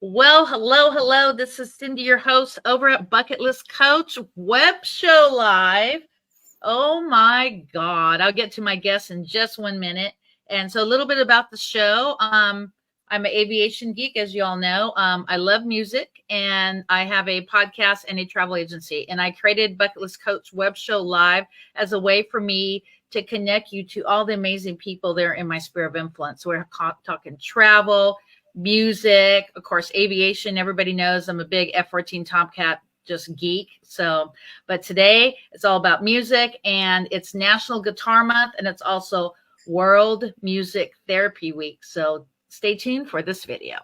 Well, hello. This is Cindy, your host over at Bucket List Coach Web Show Live. Oh my God. I'll get to my guests in just 1 minute. And so a little bit about the show. I'm an aviation geek, as you all know. I love music and I have a podcast and a travel agency. And I created Bucket List Coach Web Show Live as a way for me to connect you to all the amazing people there in my sphere of influence. We're talking travel, music, of course, aviation. Everybody knows I'm a big F-14 Tomcat just geek. So, but today it's all about music, and it's National Guitar Month, and it's also World Music Therapy Week. So stay tuned for this video.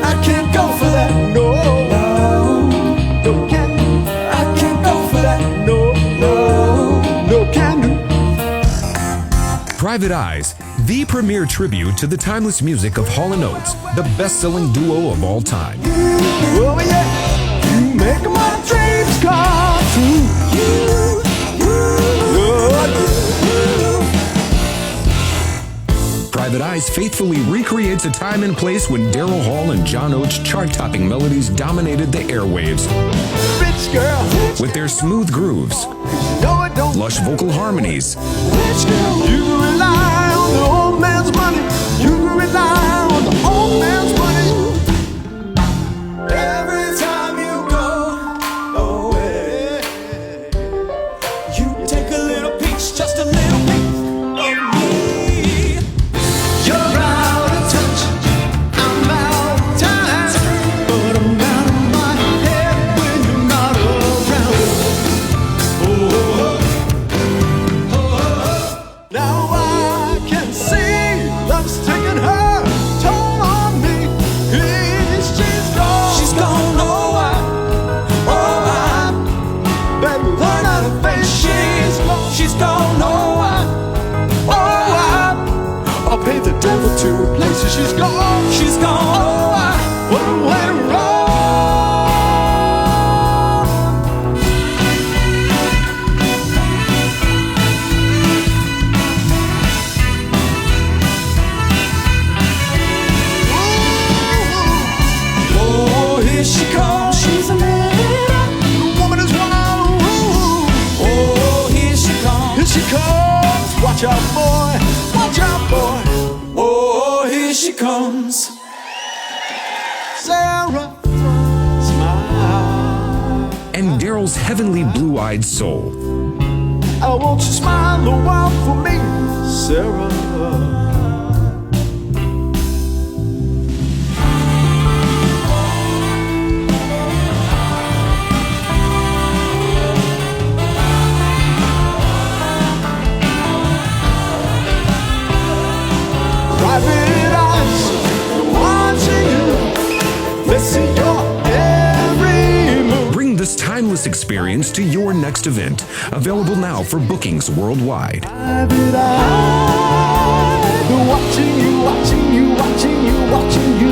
I can't go for that, no, can do. I can't go for that, no, can do. Private Eyes, the premier tribute to the timeless music of Highland Oates, the best-selling duo of all time. Oh yeah, you make my dreams come true. Private Eyes faithfully recreates a time and place when Daryl Hall and John Oates' chart-topping melodies dominated the airwaves. Rich girl, with their smooth grooves, no it don't. lush vocal harmonies, Rich girl, you can rely on the old man's money. You can rely on the old man's money. Every time you go away, you take a little piece, just a little piece of me. You're out of touch, I'm out of time, but I'm out of my head when you're not around. Now I can see love's taking her toll on me. She's gone. She's gone. Oh, I better learn how to face. She's gone. Oh, I'll pay the devil to replace her. She's gone. She's gone. Oh, what a way to roll. Oh, here she comes. She's a man. The woman is wild. Oh, here she comes. Here she comes. Watch out, boy. Watch out, boy. Oh, here she comes. Sarah, smile. and Daryl's heavenly blue-eyed soul. I want you to smile a while for me, Sarah. Private eyes watching you, they see your every move. Bring this timeless experience to your next event. Available now for bookings worldwide. Private eyes watching you, watching you, watching you, watching you.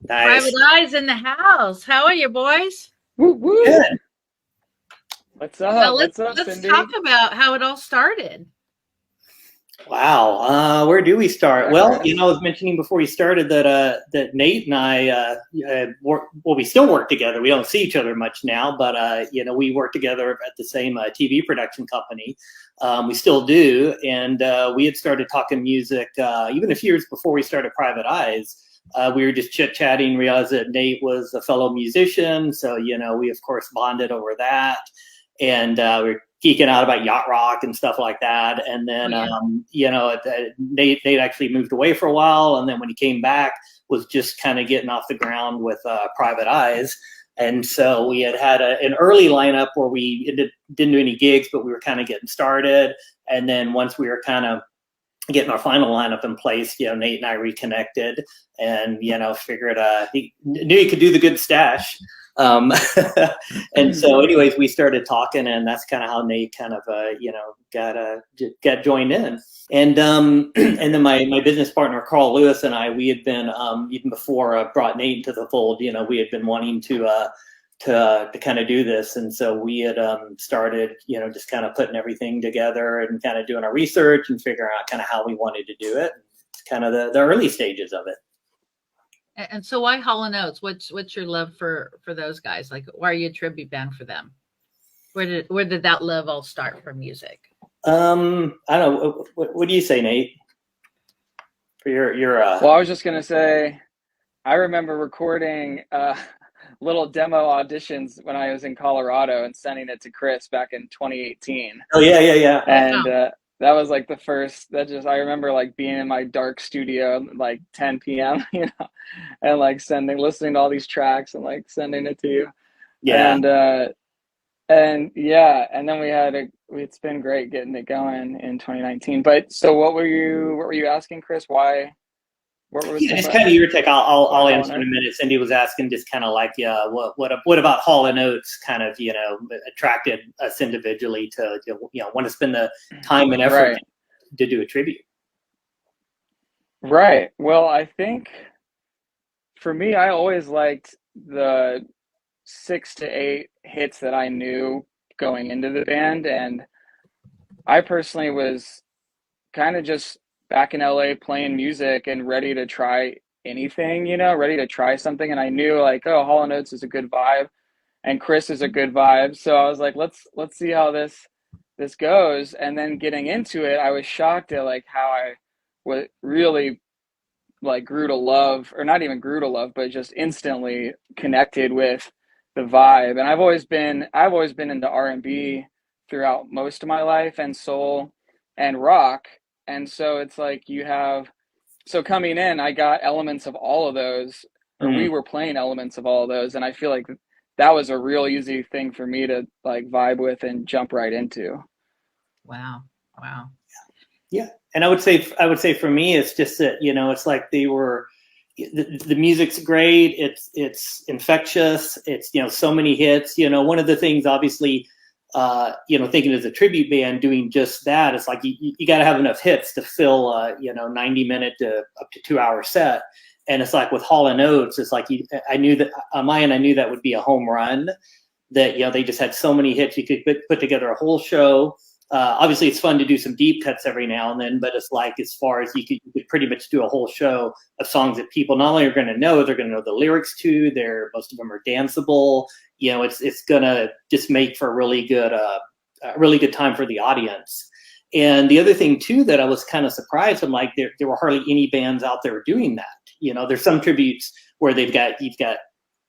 Nice. Private Eyes in the house. How are you, boys? Woo woo. Good. What's up? Well, What's let's up, Cindy? talk about how it all started. Wow. Where do we start? Well, I was mentioning before we started that that Nate and I we still work together. We don't see each other much now, but we work together at the same TV production company. We still do, and we had started talking music even a few years before we started Private Eyes. We were just chit-chatting, realized that Nate was a fellow musician, so we of course bonded over that, and we were geeking out about yacht rock and stuff like that. And then Nate actually moved away for a while, and then when he came back, was just kind of getting off the ground with Private Eyes. And so we had an early lineup where we didn't do any gigs, but we were kind of getting started. And then once we were kind of getting our final lineup in place, Nate and I reconnected, and figured he knew he could do the good stash. Um, and so anyways, we started talking, and that's kind of how Nate kind of, got joined in. And and then my business partner, Carl Lewis, and I, we had been, even before I brought Nate into the fold, we had been wanting to kind of do this. And so we had started, just kind of putting everything together and kind of doing our research and figuring out kind of how we wanted to do it. It's kind of the early stages of it. And so why Hall & Oates? What's your love for those guys? Like, why are you a tribute band for them? Where did that love all start for music? I don't know. What do you say, Nate? For your Well, I was just gonna say, I remember recording little demo auditions when I was in Colorado and sending it to Chris back in 2018. Oh yeah. And that was like the first. I remember like being in my dark studio like 10 p.m. And like listening to all these tracks and like sending it to you. Yeah. And then it's been great getting it going in 2019. But so what were you asking, Chris? Why? What was it's kind of your take. I'll answer in a minute. Cindy was asking just kind of like, what about Hall & Oates kind of, attracted us individually to, want to spend the time and effort to do a tribute. Right. Well, I think for me, I always liked the 6 to 8 hits that I knew going into the band. And I personally was kind of just back in LA playing music and ready to try anything, ready to try something. And I knew like, oh, Hall & Oates is a good vibe and Chris is a good vibe. So I was like, let's see how this goes. And then getting into it, I was shocked at like how I was really like grew to love, or not even grew to love, but just instantly connected with the vibe. And I've always been into R&B throughout most of my life, and soul and rock. And so it's like so coming in, I got elements of all of those, or we were playing elements of all of those. And I feel like that was a real easy thing for me to like vibe with and jump right into. Wow. Yeah. And I would say for me, it's just that, it's like they were, the music's great. It's infectious. It's, so many hits, one of the things obviously, thinking as a tribute band doing just that, it's like you got to have enough hits to fill 90-minute to up to 2-hour set. And it's like with Hall & Oates, it's like I knew that on my end, I knew that would be a home run, that they just had so many hits. You could put together a whole show. Obviously, it's fun to do some deep cuts every now and then, but it's like as far as you could pretty much do a whole show of songs that people not only are going to know, they're going to know the lyrics to. Most of them are danceable. It's going to just make for a really good time for the audience. And the other thing too that I was kind of surprised, I'm like there were hardly any bands out there doing that. There's some tributes where you've got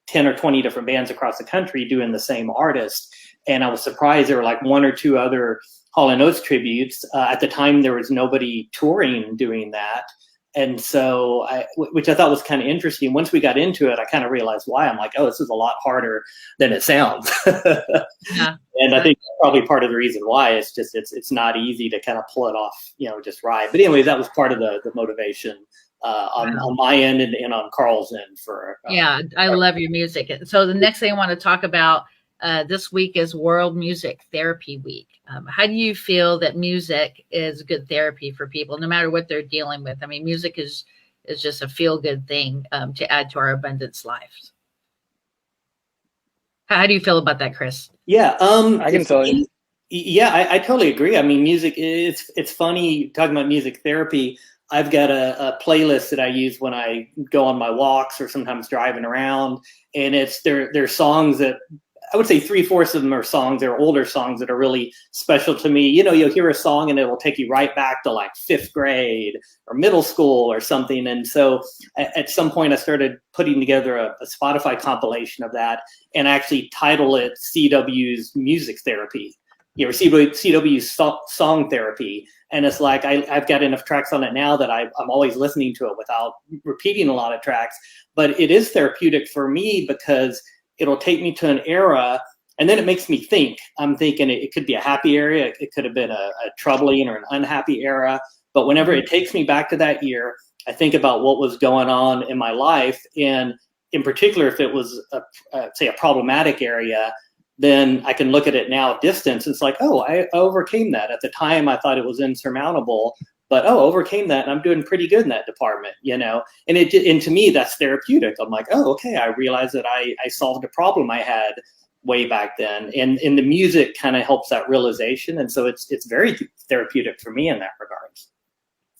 10 or 20 different bands across the country doing the same artist, and I was surprised there were like 1 or 2 other Hall & Oates tributes. At the time, there was nobody touring doing that. And so, which I thought was kind of interesting. Once we got into it, I kind of realized why. I'm like, oh, this is a lot harder than it sounds. Yeah. And I think that's probably part of the reason why. It's just, it's not easy to kind of pull it off, just right. But anyways, that was part of the motivation on my end and on Carl's end for. I love your music. So the next thing I want to talk about this week is World Music Therapy Week. How do you feel that music is good therapy for people, no matter what they're dealing with? I mean, music is just a feel-good thing to add to our abundance lives. How do you feel about that, Chris? Yeah, I can tell you. Yeah, I totally agree. I mean, music, it's funny talking about music therapy. I've got a playlist that I use when I go on my walks or sometimes driving around, and there's songs that I would say 3/4 of them are songs. They're older songs that are really special to me. You'll hear a song and it will take you right back to like 5th grade or middle school or something. And so at some point I started putting together a Spotify compilation of that and actually title it CW's Music Therapy, CW's Song Therapy. And it's like I've got enough tracks on it now that I'm always listening to it without repeating a lot of tracks. But it is therapeutic for me because it'll take me to an era, and then it makes me think. I'm thinking it could be a happy era. It could have been a troubling or an unhappy era. But whenever it takes me back to that year, I think about what was going on in my life. And in particular, if it was say a problematic area, then I can look at it now at distance. It's like, oh, I overcame that. At the time, I thought it was insurmountable, but overcame that, and I'm doing pretty good in that department, And to me, that's therapeutic. I'm like, oh, okay, I realized that I solved a problem I had way back then, and the music kind of helps that realization, and so it's very therapeutic for me in that regards.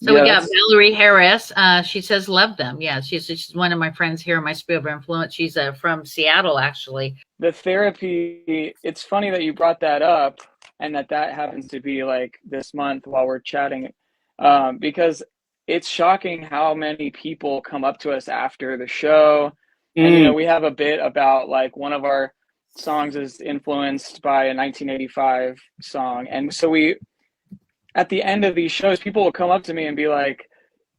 So we got Valerie Harris. She says, love them. Yeah, she's one of my friends here in my sphere of influence. She's from Seattle, actually. The therapy, it's funny that you brought that up and that happens to be like this month while we're chatting, because it's shocking how many people come up to us after the show. And, we have a bit about like one of our songs is influenced by a 1985 song. And so at the end of these shows, people will come up to me and be like,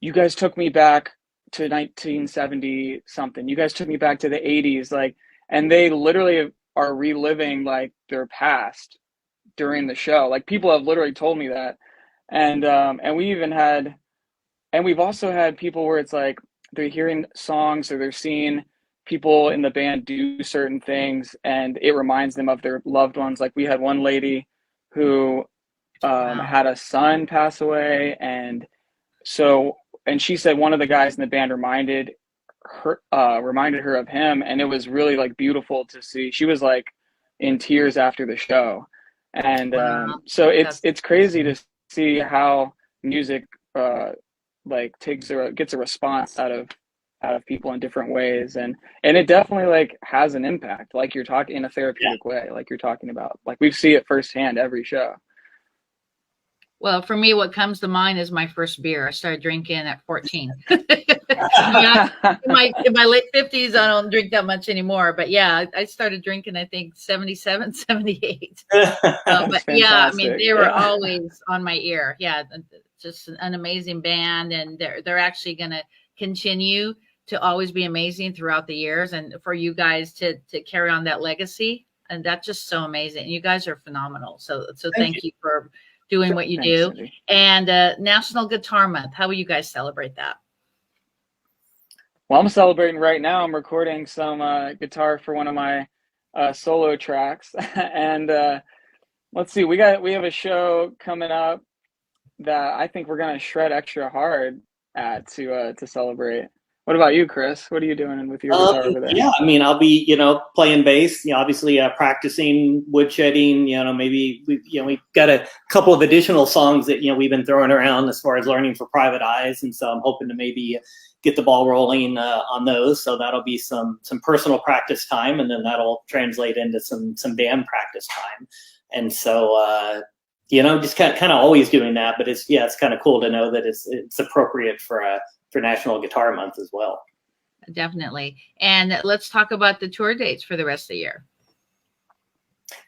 you guys took me back to 1970 something. You guys took me back to the 80s. Like, and they literally are reliving like their past during the show. Like people have literally told me that. And we've also had people where it's like, they're hearing songs or they're seeing people in the band do certain things and it reminds them of their loved ones. Like we had one lady who had a son pass away, and she said one of the guys in the band reminded her of him, and it was really like beautiful to see. She was like in tears after the show, and so it's crazy to see how music like gets a response out of people in different ways, and it definitely like has an impact, like you're talking in a therapeutic way, like you're talking about. Like we see it firsthand every show. Well, for me, what comes to mind is my first beer. I started drinking at 14. Yeah, in my late 50s, I don't drink that much anymore. But yeah, I started drinking, I think, 77, 78. But yeah, I mean, they were always on my ear. Yeah, just an amazing band. And they're actually going to continue to always be amazing throughout the years. And for you guys to carry on that legacy. And that's just so amazing. You guys are phenomenal. So thank you for doing what you do. Cindy. And National Guitar Month, how will you guys celebrate that? Well, I'm celebrating right now. I'm recording some guitar for one of my solo tracks. And let's see, we have a show coming up that I think we're going to shred extra hard at to celebrate. What about you, Chris? What are you doing with your guitar over there? Yeah, I mean, I'll be, playing bass, obviously practicing woodshedding, maybe we've got a couple of additional songs that, we've been throwing around as far as learning for private eyes. And so I'm hoping to maybe get the ball rolling on those. So that'll be some personal practice time, and then that'll translate into some band practice time. And so, just kind of always doing that, but it's kind of cool to know that it's appropriate for National Guitar Month as well. Definitely. And let's talk about the tour dates for the rest of the year.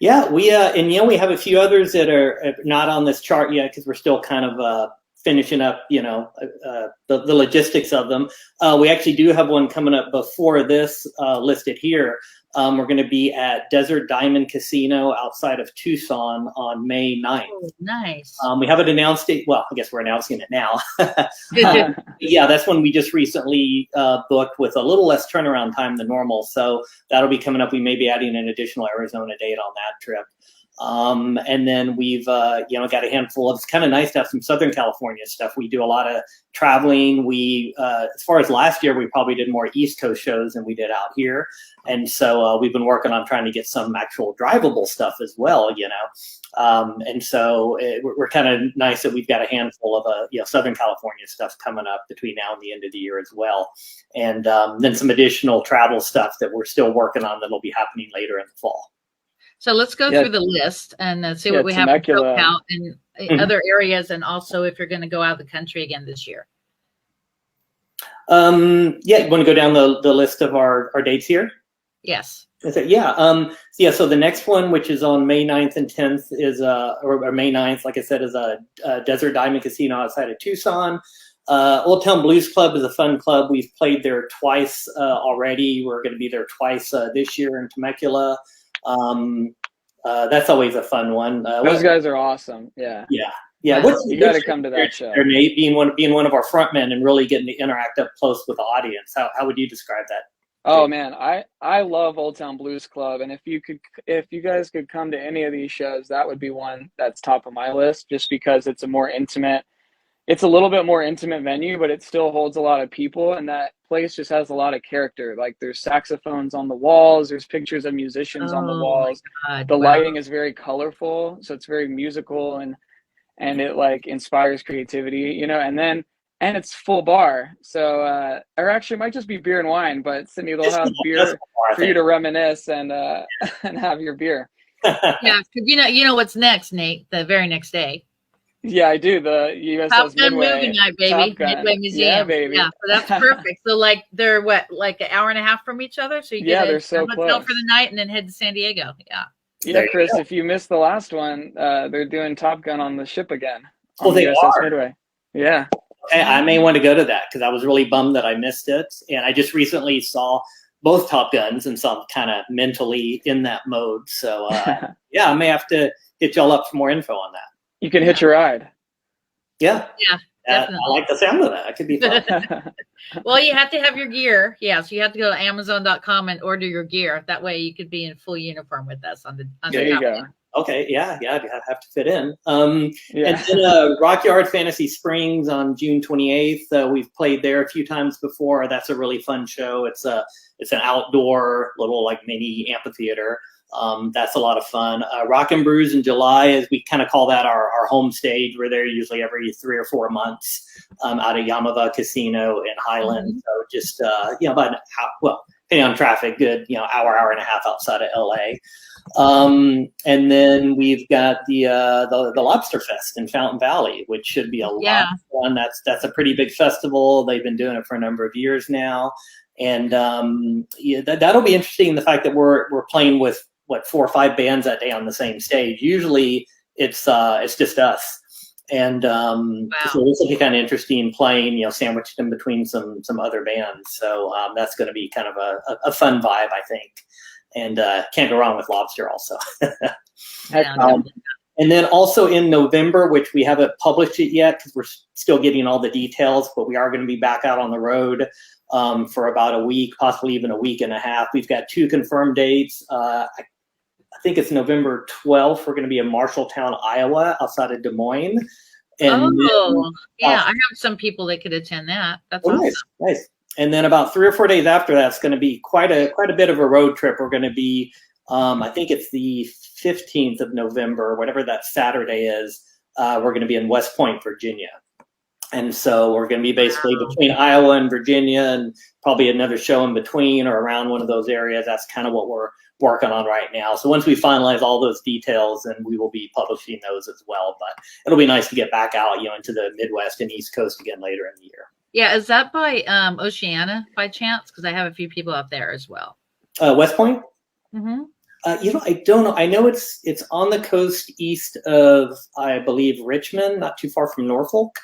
Yeah, we have a few others that are not on this chart yet because we're still kind of finishing up, the logistics of them. We actually do have one coming up before this listed here. We're going to be at Desert Diamond Casino outside of Tucson on May 9th. Oh, nice. We haven't announced it. Well, I guess we're announcing it now. Yeah, that's one we just recently booked with a little less turnaround time than normal. So that'll be coming up. We may be adding an additional Arizona date on that trip. And then we've, got a handful of, it's kind of nice to have some Southern California stuff. We do a lot of traveling. We, as far as last year, we probably did more East Coast shows than we did out here. And so, we've been working on trying to get some actual drivable stuff as well, and so we're kind of nice that we've got a handful of, Southern California stuff coming up between now and the end of the year as well. And, then some additional travel stuff that we're still working on that'll be happening later in the fall. So let's go through the list and see what we have to go out in other areas, and also if you're going to go out of the country again this year. You want to go down the list of our dates here? Yes. So the next one, which is on May 9th and 10th, is or May 9th, like I said, is a Desert Diamond Casino outside of Tucson. Old Town Blues Club is a fun club. We've played there twice already. We're going to be there twice this year in Temecula. That's always a fun one. Those guys are awesome. Yeah. You got to come to that show. Nate, being one of our frontmen and really getting to interact up close with the audience. How would you describe that? Oh man, I love Old Town Blues Club, and if you guys could come to any of these shows, that would be one that's top of my list, just because it's a little bit more intimate venue, but it still holds a lot of people, and that place just has a lot of character. Like there's saxophones on the walls, there's pictures of musicians on the Oh my walls. God. The Wow. lighting is very colorful, so it's very musical and it like inspires creativity, you know, and it's full bar. So or actually it might just be beer and wine, but Sydney, they'll have beer for you to reminisce and and have your beer. Yeah, 'cause you know what's next, Nate? The very next day. Yeah, I do. The Top USS Gun movie Midway, night, baby. Top Gun. Midway Yeah, Museum. baby. Yeah, so that's perfect. So like they're what, like an hour and a half from each other? So you Yeah, get they're a so hotel close. for the night and then head to San Diego. Yeah. Yeah, There you Chris, go. if you missed the last one, they're doing Top Gun on the ship again Oh, on they USS are. Midway. Yeah. Okay, I may want to go to that because I was really bummed that I missed it, and I just recently saw both Top Guns, and so I'm kind of mentally in that mode. So yeah, I may have to hit y'all up for more info on that. You can hitch a ride. Yeah, Yeah, I definitely. like the sound of that. That could be fun. Well, you have to have your gear. Yeah, so you have to go to Amazon.com and order your gear. That way you could be in full uniform with us on the There you Top go. Gun. Okay, yeah, I'd have to fit in. Yeah. And then Rock Yard Fantasy Springs on June 28th. We've played there a few times before. That's a really fun show. It's an outdoor little like mini amphitheater. That's a lot of fun. Rock and Brews in July, as we kind of call that our home stage. We're there usually every 3 or 4 months out of Yamava Casino in Highland. Mhm. So just about depending on traffic, good hour and a half outside of LA. And then we've got the Lobsterfest in Fountain Valley, which should be a lot of fun. That's a pretty big festival. They've been doing it for a number of years now, and that'll be interesting. The fact that we're playing with 4 or 5 bands that day on the same stage. Usually it's just us. And so this will be kind of interesting playing, sandwiched in between some other bands. So that's going to be kind of a fun vibe, I think. And can't go wrong with lobster also. And then also in November, which we haven't published it yet because we're still getting all the details, but we are going to be back out on the road for about a week, possibly even a week and a half. We've got 2 confirmed dates. I think it's November 12th. We're going to be in Marshalltown, Iowa, outside of Des Moines. And I have some people that could attend that. That's awesome. Nice. And then about 3 or 4 days after that's going to be quite a bit of a road trip. We're going to be, I think it's the 15th of November, whatever that Saturday is. We're going to be in West Point, Virginia. And so we're going to be basically between Iowa and Virginia, and probably another show in between or around one of those areas. That's kind of what we're working on right now. So once we finalize all those details, then we will be publishing those as well. But it'll be nice to get back out, into the Midwest and East Coast again later in the year. Yeah, is that by Oceana by chance? Because I have a few people out there as well. West Point? Mm-hmm. I don't know. I know it's on the coast east of, I believe, Richmond, not too far from Norfolk.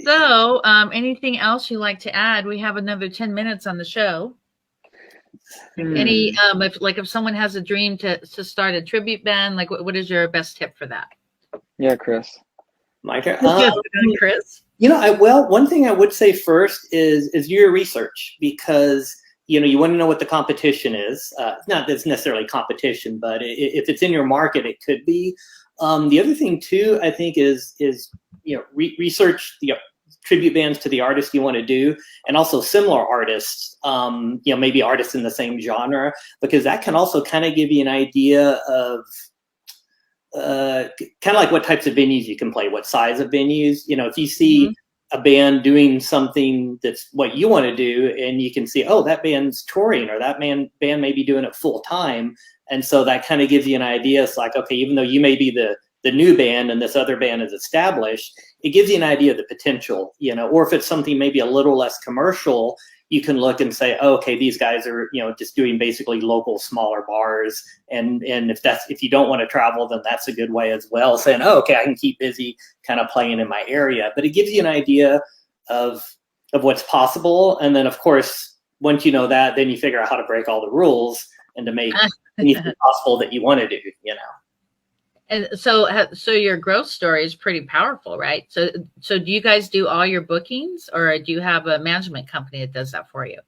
So, anything else you'd like to add? We have another 10 minutes on the show. Any, if someone has a dream to start a tribute band, like what is your best tip for that? Yeah, Chris. My turn. Chris. One thing I would say first is do your research, because you want to know what the competition is. Not that it's necessarily competition, but if it's in your market, it could be. The other thing too, I think, is research the tribute bands to the artist you want to do, and also similar artists. Maybe artists in the same genre, because that can also kind of give you an idea of kind of like what types of venues you can play, what size of venues. If you see a band doing something that's what you want to do, and you can see, oh, that band's touring, or that band may be doing it full time. And so that kind of gives you an idea. It's like, okay, even though you may be the new band and this other band is established, it gives you an idea of the potential, or if it's something maybe a little less commercial, you can look and say, oh, okay, these guys are, just doing basically local smaller bars. And if you don't want to travel, then that's a good way as well, saying, oh, okay, I can keep busy kind of playing in my area. But it gives you an idea of what's possible. And then, of course, once you know that, then you figure out how to break all the rules and to make anything possible that you want to do, And so your growth story is pretty powerful, right? So do you guys do all your bookings, or do you have a management company that does that for you?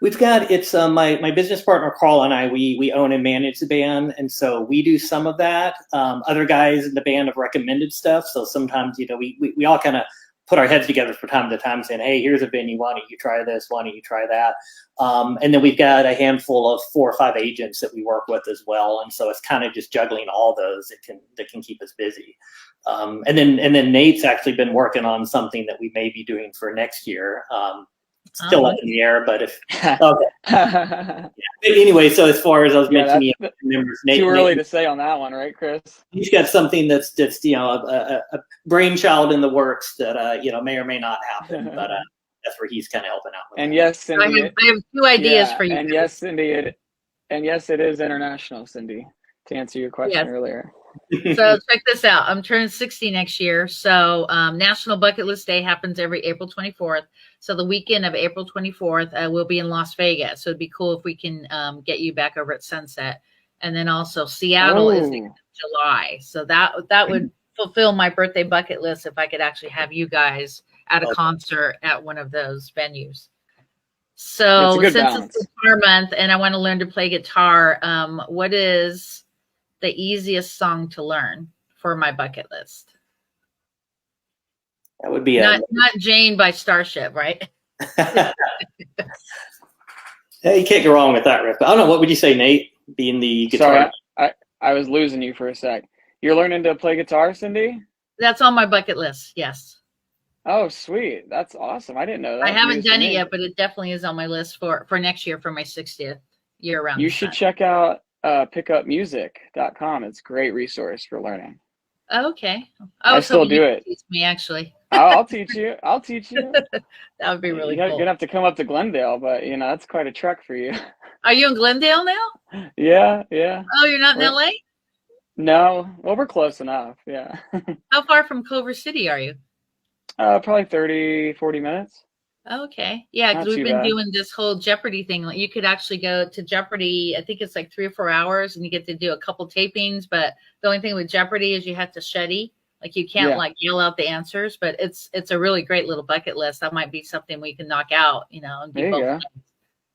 We've got it's my business partner Carl and I we own and manage the band, and so we do some of that. Other guys in the band have recommended stuff, so sometimes we all kind of put our heads together from time to time, saying, "Hey, here's a venue. Why don't you try this? Why don't you try that?" And then we've got a handful of 4 or 5 agents that we work with as well, and so it's kind of just juggling all those that can keep us busy. And then Nate's actually been working on something that we may be doing for next year. Still up in the air, but if okay. Yeah. Anyway, so as far as I was mentioning, members, Nate, too early to say on that one, right, Chris? He's got something that's a brainchild in the works that may or may not happen, but that's where he's kind of helping out with. And yes, Cindy, I have 2 ideas for you. And yes, Cindy, it is international, Cindy. To answer your question earlier. So check this out. I'm turning 60 next year. So National Bucket List Day happens every April 24th. So the weekend of April 24th, we'll be in Las Vegas. So it'd be cool if we can get you back over at Sunset. And then also Seattle is in July. So that would fulfill my birthday bucket list if I could actually have you guys at a concert at one of those venues. So since it's guitar month and I want to learn to play guitar, what is the easiest song to learn for my bucket list? That would be not Jane by Starship, right? Hey, you can't go wrong with that riff. I don't know. What would you say, Nate? Being the guitar. Sorry, I was losing you for a sec. You're learning to play guitar, Cindy? That's on my bucket list. Yes. Oh, sweet. That's awesome. I didn't know that. I haven't done it yet, but it definitely is on my list for next year for my 60th year round. You should check out pickupmusic.com. It's a great resource for learning. Okay. I still do it. Teach me, actually. I'll teach you. That would be really cool. You're gonna have to come up to Glendale, but that's quite a trek for you. Are you in Glendale now? Yeah. Oh, you're not in LA? No. Well, we're close enough. Yeah. How far from Culver City are you? Probably 30, 40 minutes. Okay. Yeah, because we've been doing this whole Jeopardy thing. Like, you could actually go to Jeopardy. I think it's like 3 or 4 hours, and you get to do a couple tapings. But the only thing with Jeopardy is you have to study. Like, you can't like yell out the answers. But it's a really great little bucket list. That might be something we can knock out. And do both things.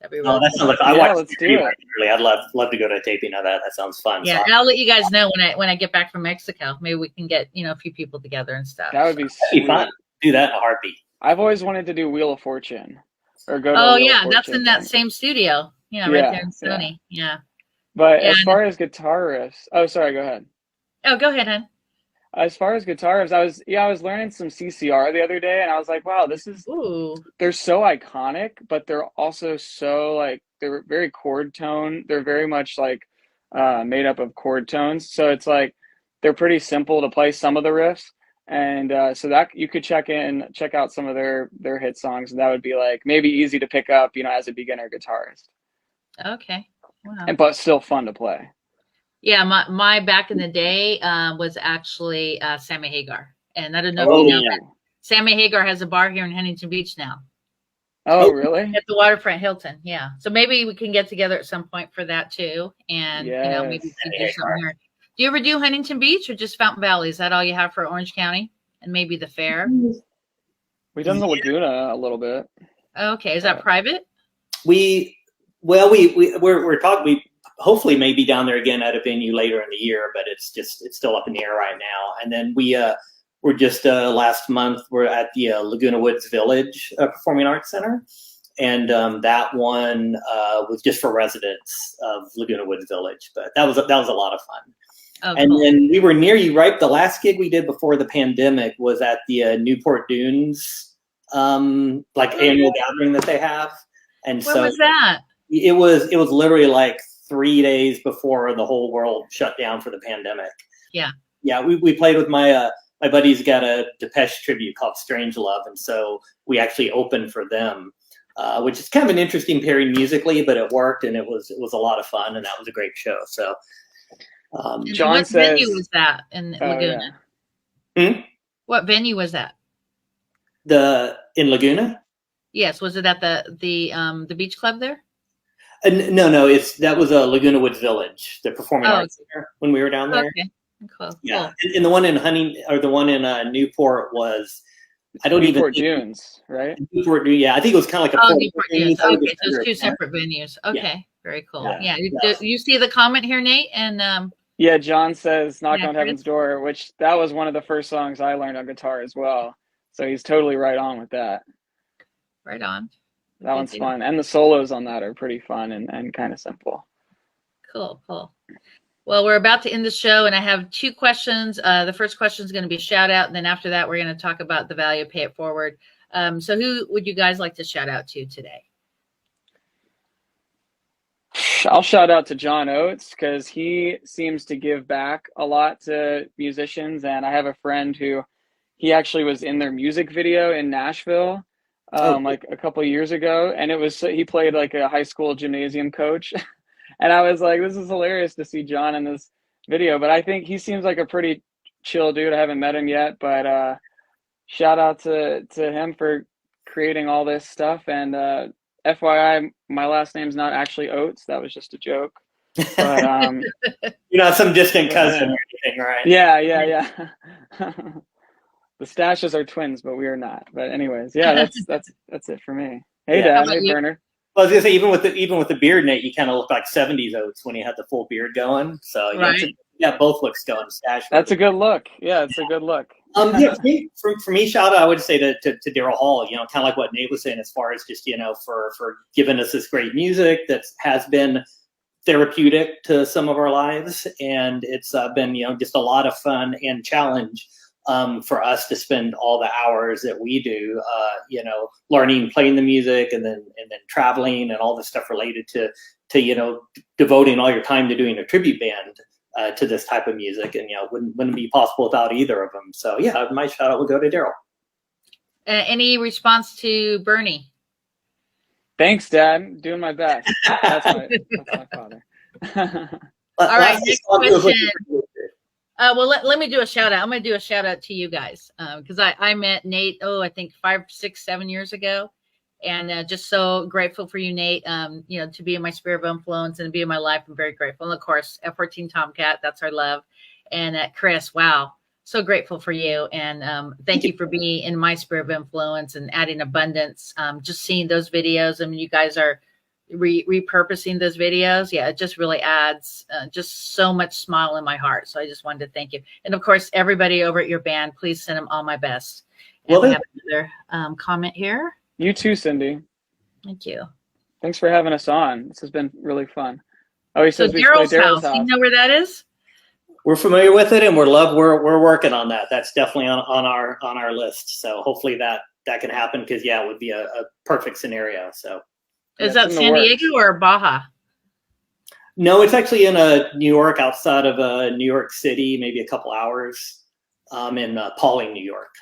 That'd be really cool. Let's do it. Really, I'd love to go to a taping of that. That sounds fun. Yeah, and I'll let you guys know when I get back from Mexico. Maybe we can get a few people together and stuff. That would be sweet. Fun. Do that in a heartbeat. I've always wanted to do Wheel of Fortune or go to that's in that same studio. Right there in Sony. Yeah. But as far as guitar riffs, sorry, go ahead. Oh, go ahead, hon. As far as guitar riffs, I was learning some CCR the other day, and I was like, wow, they're so iconic, but they're also so they're very chord tone. They're very much made up of chord tones. So it's they're pretty simple to play some of the riffs. And so that you could check out some of their hit songs, and that would be maybe easy to pick up, as a beginner guitarist. Okay. Wow. But still fun to play. Yeah, my back in the day was actually Sammy Hagar, and I don't know if you know that Sammy Hagar has a bar here in Huntington Beach now. Oh, really? At the Waterfront Hilton, yeah. So maybe we can get together at some point for that too, and maybe we can do something here. Do you ever do Huntington Beach or just Fountain Valley? Is that all you have for Orange County and maybe the fair? We've done the Laguna a little bit. Okay, is that private? We're talking. We hopefully may be down there again at a venue later in the year, but it's still up in the air right now. And then we're just last month we're at the Laguna Woods Village Performing Arts Center, and that one was just for residents of Laguna Woods Village. But that was a lot of fun. Oh, and cool. Then we were near you, right? The last gig we did before the pandemic was at the Newport Dunes, annual gathering that they have. And when was that? It was literally 3 days before the whole world shut down for the pandemic. Yeah. Yeah, we played with my buddy's got a Depeche tribute called Strange Love, and so we actually opened for them, which is kind of an interesting pairing musically, but it worked, and it was a lot of fun, and that was a great show. So. John what says, venue was that in Laguna? Yeah. What venue was that? In Laguna? Yes. Was it at the beach club there? No. That was a Laguna Woods Village, the Performing Arts Center when we were down there. Okay. Cool. Yeah, and the one in the one in Newport was I don't even Newport Dunes, right? Newport, yeah, I think it was kind of like a Oh, Port Newport Dunes. News. Okay, so it's two Yeah. separate venues. Okay, very cool. Yeah. Yeah, you see the comment here, Nate, and Yeah, John says "Knock yeah, on Chris? Heaven's Door," which that was one of the first songs I learned on guitar as well. So he's totally right on with that. Right on. That Good one's deal. fun, and the solos on that are pretty fun and kind of simple. Cool. Well, we're about to end the show, and I have two questions. The first question is going to be a shout out, and then after that, we're going to talk about the value of Pay It Forward. So, who would you guys like to shout out to today? I'll shout out to John Oates because he seems to give back a lot to musicians, and I have a friend who he actually was in their music video in Nashville, like a couple of years ago, and he played like a high school gymnasium coach. And I was like, this is hilarious to see John in this video. But I think he seems like a pretty chill dude. I haven't met him yet, but shout out to him for creating all this stuff. And FYI, my last name's not actually Oates. That was just a joke. But you're not some distant cousin or anything, right? Yeah. The Stashes are twins, but we are not. But anyways, yeah, that's it for me. Hey, Dad. Hey, Burner. Well, I was gonna say even with the beard, Nate, you kind of look like '70s Oates when you had the full beard going. So Right. Both looks going. Stash. That's a good look. Yeah, it's a good look. For me, shout out, I would say to Daryl Hall. Kind of like what Nate was saying, as far as just for giving us this great music that has been therapeutic to some of our lives, and it's been just a lot of fun and challenge. For us to spend all the hours that we do, learning, playing the music, and then traveling and all the stuff related to devoting all your time to doing a tribute band to this type of music, and wouldn't be possible without either of them. So yeah, my shout out will go to Daryl. Any response to Bernie? Thanks, Dad. I'm doing my best. That's my father. All right, next question. Well, let me do a shout out. I'm going to do a shout out to you guys because I met Nate, I think 5, 6, 7 years ago. And just so grateful for you, Nate, to be in my sphere of influence and be in my life. I'm very grateful. And of course, F-14 Tomcat, that's our love. And Chris, wow, so grateful for you. And thank you for being in my sphere of influence and adding abundance. Just seeing those videos. I mean, you guys are repurposing those videos. Yeah, it just really adds just so much smile in my heart. So I just wanted to thank you. And of course, everybody over at your band, please send them all my best. And we have another comment here. You too, Cindy. Thank you. Thanks for having us on. This has been really fun. Oh, he says Daryl's house. You know where that is? We're familiar with it, and we're working on that. That's definitely on our list. So hopefully that can happen because it would be a perfect scenario. So is that San Diego or Baja? No, it's actually in New York, outside of New York City, maybe a couple hours. In Pawling, New York.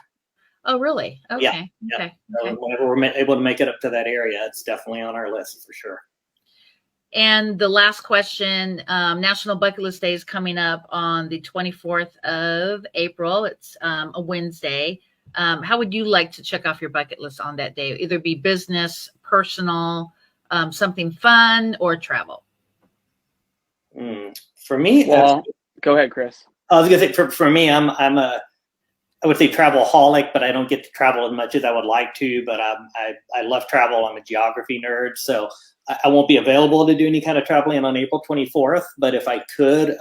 Oh, really? Okay. Yeah. Okay. So whenever we're able to make it up to that area, it's definitely on our list for sure. And the last question, National Bucket List Day is coming up on the 24th of April. It's a Wednesday. How would you like to check off your bucket list on that day? Either be business, personal, something fun, or travel? For me, go ahead, Chris. I was gonna say for me, I would say travelaholic, but I don't get to travel as much as I would like to. But I love travel. I'm a geography nerd, so I won't be available to do any kind of traveling on April 24th. But if I could,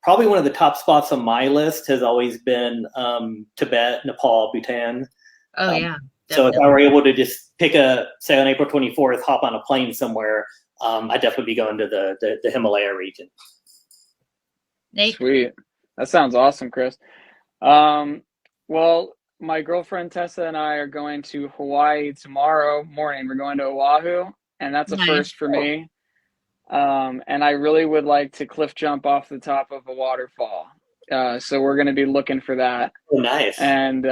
probably one of the top spots on my list has always been Tibet, Nepal, Bhutan. Oh yeah. Definitely. So if I were able to just say on April 24th, hop on a plane somewhere, I'd definitely be going to the Himalaya region. Nate? Sweet. That sounds awesome, Chris. Well, my girlfriend Tessa and I are going to Hawaii tomorrow morning. We're going to Oahu, and that's a first for me. And I really would like to cliff jump off the top of a waterfall. So we're going to be looking for that. Oh, nice. And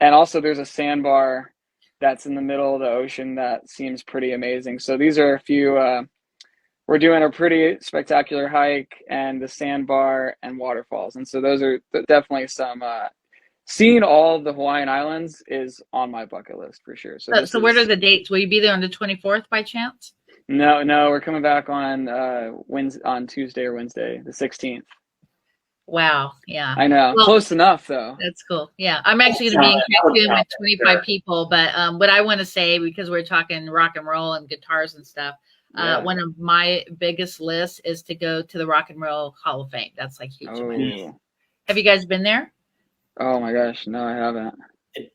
also there's a sandbar that's in the middle of the ocean that seems pretty amazing. So these are a few, we're doing a pretty spectacular hike and the sandbar and waterfalls. And so those are definitely some, seeing all of the Hawaiian Islands is on my bucket list for sure. So what are the dates? Will you be there on the 24th by chance? No, we're coming back on Tuesday or Wednesday, the 16th. Wow. Yeah. I know. Well, Close enough, though. that's cool. Yeah. I'm actually going to be in Cancun with 25 people. But what I want to say, because we're talking rock and roll and guitars and stuff, Yeah. one of my biggest lists is to go to the Rock and Roll Hall of Fame. That's like huge. Oh. Have you guys been there? Oh my gosh, no, I haven't.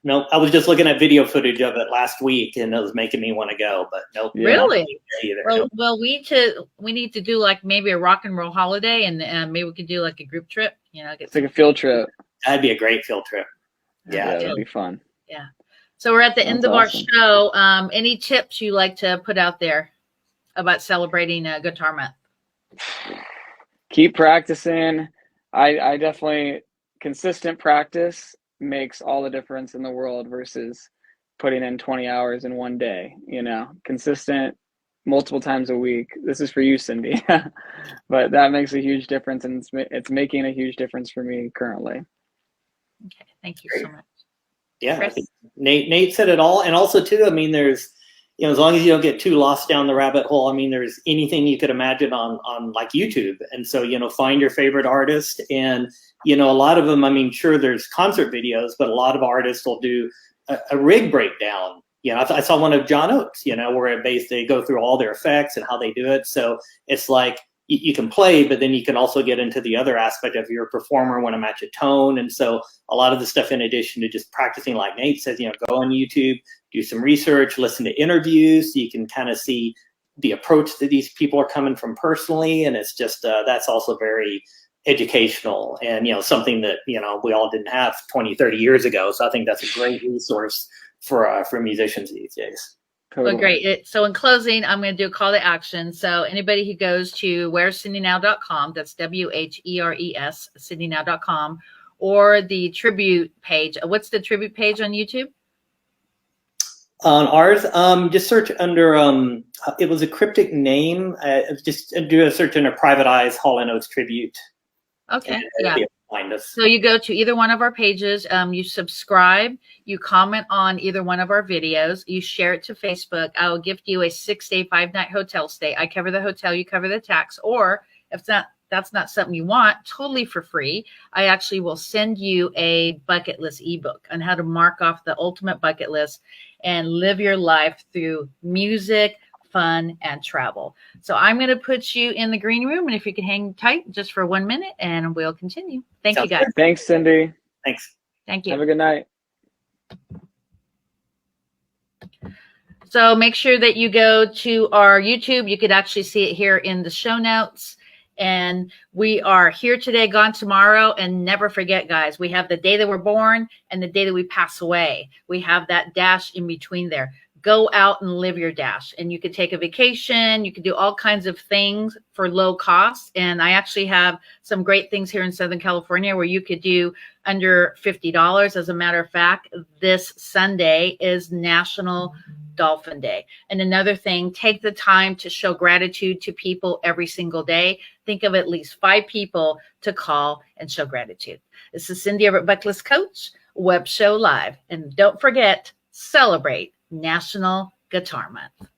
No, I was just looking at video footage of it last week, and it was making me want to go. But nope. Yeah. Really? Either. Well, Nope. well, we need to do like maybe a rock and roll holiday, and maybe we could do like a group trip. You know, get It's like a field trip. That'd be a great field trip. Yeah, that'd be fun. Yeah. So we're at the end That's of our awesome. show. Any tips you like to put out there about celebrating Guitar Month? Keep practicing. I definitely, consistent practice makes all the difference in the world versus putting in 20 hours in one day. You know, consistent multiple times a week. This is for you, Cindy. But that makes a huge difference, and it's making a huge difference for me currently. Okay, thank you so much. Yeah, I Chris? think Nate said it all, and also too, I mean, there's, you know, as long as you don't get too lost down the rabbit hole, I mean, there's anything you could imagine on like YouTube, and so, you know, find your favorite artist, and you know, a lot of them, I mean, sure, there's concert videos, but a lot of artists will do a rig breakdown. You know, I saw one of John Oates, you know, where they go through all their effects and how they do it. So it's like you can play, but then you can also get into the other aspect of your performer, want to match a tone. And so a lot of the stuff, in addition to just practicing, like Nate says, you know, go on YouTube, do some research, listen to interviews, so you can kind of see the approach that these people are coming from personally. And it's just, that's also very educational, and, you know, something that, you know, we all didn't have 20, 30 years ago. So I think that's a great resource for musicians these days. Totally. Well, great. So in closing, I'm going to do a call to action. So anybody who goes to where'scindynow.com, that's WHERES, cindynow.com, or the tribute page. What's the tribute page on YouTube? On ours, just search under, it was a cryptic name. Just do a search under Private Eyes Hall & Oates Tribute. Okay. And Yeah. you'll find us. So you go to either one of our pages, you subscribe, you comment on either one of our videos, you share it to Facebook. I will gift you a 6-day, 5-night hotel stay. I cover the hotel, you cover the tax, or if that's not something you want, totally for free, I actually will send you a bucket list ebook on how to mark off the ultimate bucket list and live your life through music, fun, and travel. So I'm going to put you in the green room, and if you can hang tight just for 1 minute, and we'll continue. Thank you, guys. Good. Thanks, Cindy. Thanks. Thank you. Have a good night. So make sure that you go to our YouTube. You could actually see it here in the show notes. And we are here today, gone tomorrow. And never forget, guys, we have the day that we're born and the day that we pass away. We have that dash in between there. Go out and live your dash. And you could take a vacation. You could do all kinds of things for low cost. And I actually have some great things here in Southern California where you could do under $50. As a matter of fact, this Sunday is National Dolphin Day. And another thing, take the time to show gratitude to people every single day. Think of at least 5 people to call and show gratitude. This is Cindy over at BucketList Coach, Web Show Live. And don't forget, celebrate National Guitar Month.